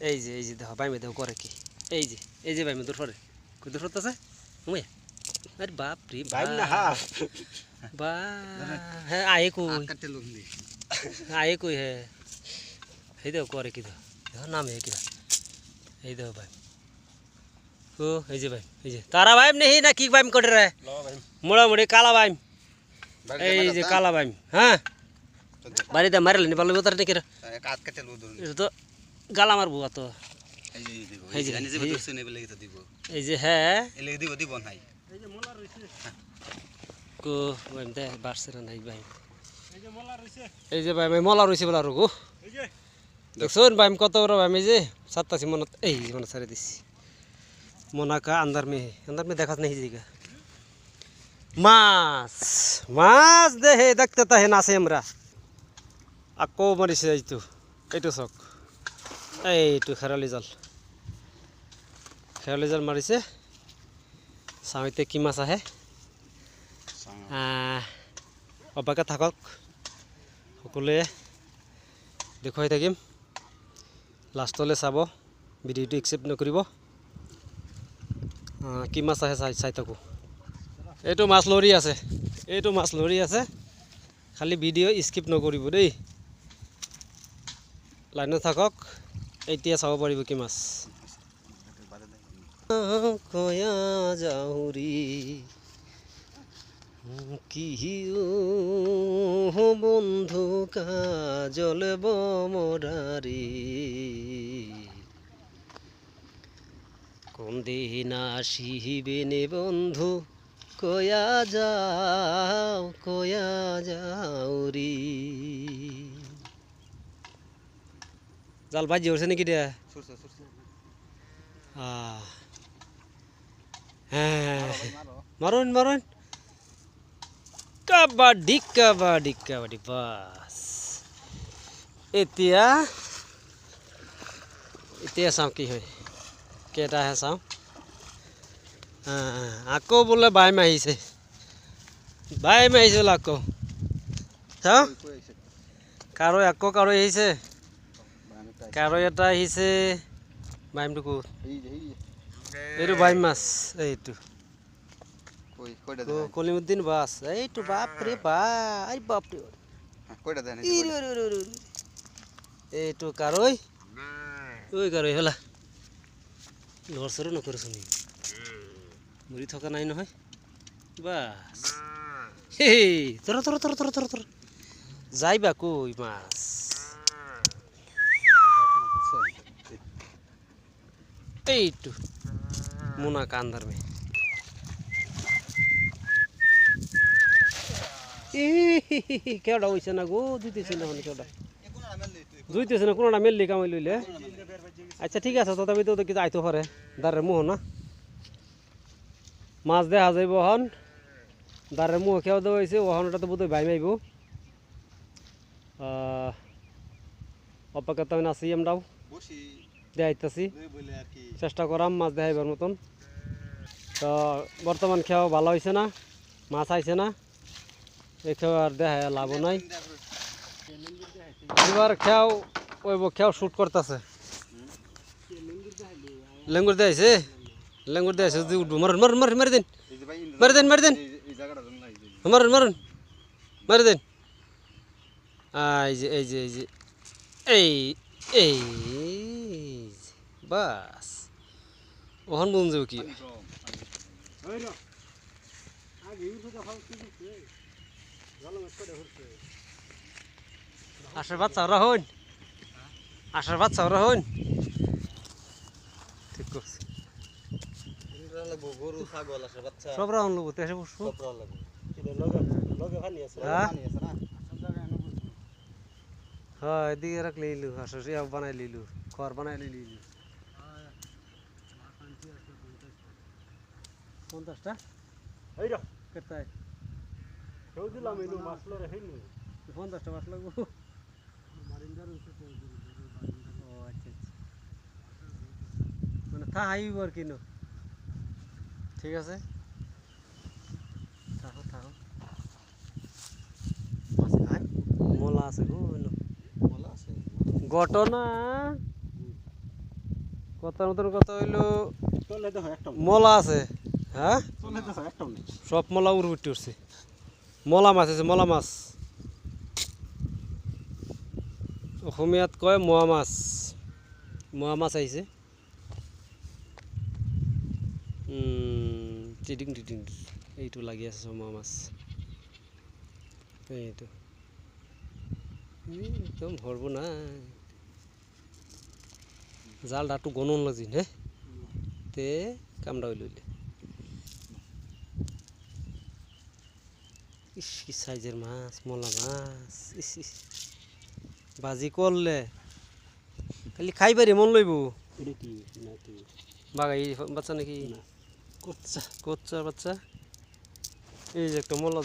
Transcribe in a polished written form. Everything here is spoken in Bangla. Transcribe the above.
এই যে দেখো বাইমে দেখো করে কি এই যে বাইমে দূর পরে কই দূর হতেছে মুই আরে বাপ রে বাইম না হাফ বা হ্যাঁ আয়ে কই হ্যাঁ এই দেখো করে কি দেখো নাম হে কি এই দেখো ভাই ও এই যে তারা বাইম নেই না কি বাইম করে রে মোড়ামুড়ি কালা বাইম এই যে কালা বাইম হ্যাঁ বাড়িতে মারিলেন ভালো তার নাকি এটা তো গালা মারবো তো এই যে হ্যাঁ কো বাইম দে বাড়ছে না নাই বাইম এই যে বাইম মলা রইছে বলা রগো দেখছুন বাইম কত বড় বাইম এই যে সাতটাছি মনত এই মনে ছেড়ে দিছি মোনাকা अंदर में देखा नहीं जीगा मास दे हे देखते ता है नासे हमरा আকৌ মারিছে এইটো চক এইটো খেৰালি জাল মাৰিছে চাওঁতে কি মাছ আহে অবাকে থাকক সকলোৱে দেখুৱাই থাকিম লাষ্টলৈ চাব ভিডিঅ'টো একচেপ্ট নকৰিব কি মাছ আহে চাই থাকো এইটো মাছ লৰি আছে খালি ভিডিঅ' স্কিপ নকৰিব দেই লাইনত থাকক এতিয়া চাব পাৰিব কি মাছ কয়া যাউৰি কি বন্ধু কাজল বমৰাৰী কোন দিন আসিবেনে বন্ধু কয়া যাউরি জাল বাজি উঠছে নাকি রে মারুন কাবাডি বাস এতিয়া চাওঁ কি হয় কেইটা আহে চাওঁ আকৌ বোলে বাইম আহিছে বোলে আকৌ চাওঁ কাৰৈ আহিছে কাৰৈ এটা আহিছে বাইমটো ক'ত এইটো বাইম মাছ এইটো কলিমুদ্দিন বাছ এইটো বাপৰে এইটো কাৰৈ হলা লৰচৰো নকৰিছো নি মৰি থকা নাই নহয় বাছ তৰ যাইবা কই মাছ এইটো মোনা কান্দার মে কেওড়া হইছে না গো দুইতেছে না কোনটা মেললি কামাই লইলে আচ্ছা ঠিক আছে তথাপি তো কিছু আইতে পারে দারের মুহ না মাছ দেখা যাইব ওহন দারের মুহ খেয়াও দেওয়া হয়েছে ওহন ওটা তো বোধহয় বাইম আইব অপেক্ষা তো আছি আমরাও দেখাইতেছি চেষ্টা করাম মাছ দেখাইবার মতন তো বর্তমান খেয়াও ভালো হয়েছে না মাছ আইছে না এই খেয়াও আর দেখায় লাভ নাই এবার খেয়াও খেয়াও শুট করতেছে লেঙ্গুর দেখাইছে যদি উঠবো মারুন মারি দেন মারি দেন এই বাস ওখান বলুন যাবো কি আসার বাচ্চারা হন ঠিক করছে সব রাউন লোক হ্যাঁ এদিকে রাখ লিলু আসর বানাই লিলু ঘর বানাই লিলু 50টা কেতায় দিলাম এলু মাছলো রে 50টা মাছ লাগবো মানে থা হাইবার কিনো ঠিক আছে থাকো মোলা আছে গো ঘটনা কথার মতন কথা হইলো চলে দেখো একটা মলা আছে হ্যাঁ চলে দেখো একটাও নেই সব মলা উঠে উঠছে মলা মাছ আছে মলা মাছ অসমীয়াত কয় মোৱা মাছ আহিছে টিডিং টিডিং এইটো লাগি আছে মোৱা মাছ এইটো একদম ধরব না জাল ডাটু গনন লাগছি হে তে কামড়া হইলে ইস কি সাইজের মাছ মলা মাছ ইস ইস বাজি করলে খালি খাইবারে মন লইব এটা কি নাকি বাগাই বাচ্চা নাকি কোচ্চা কোচ্চা বাচ্চা এই যে একটা মলা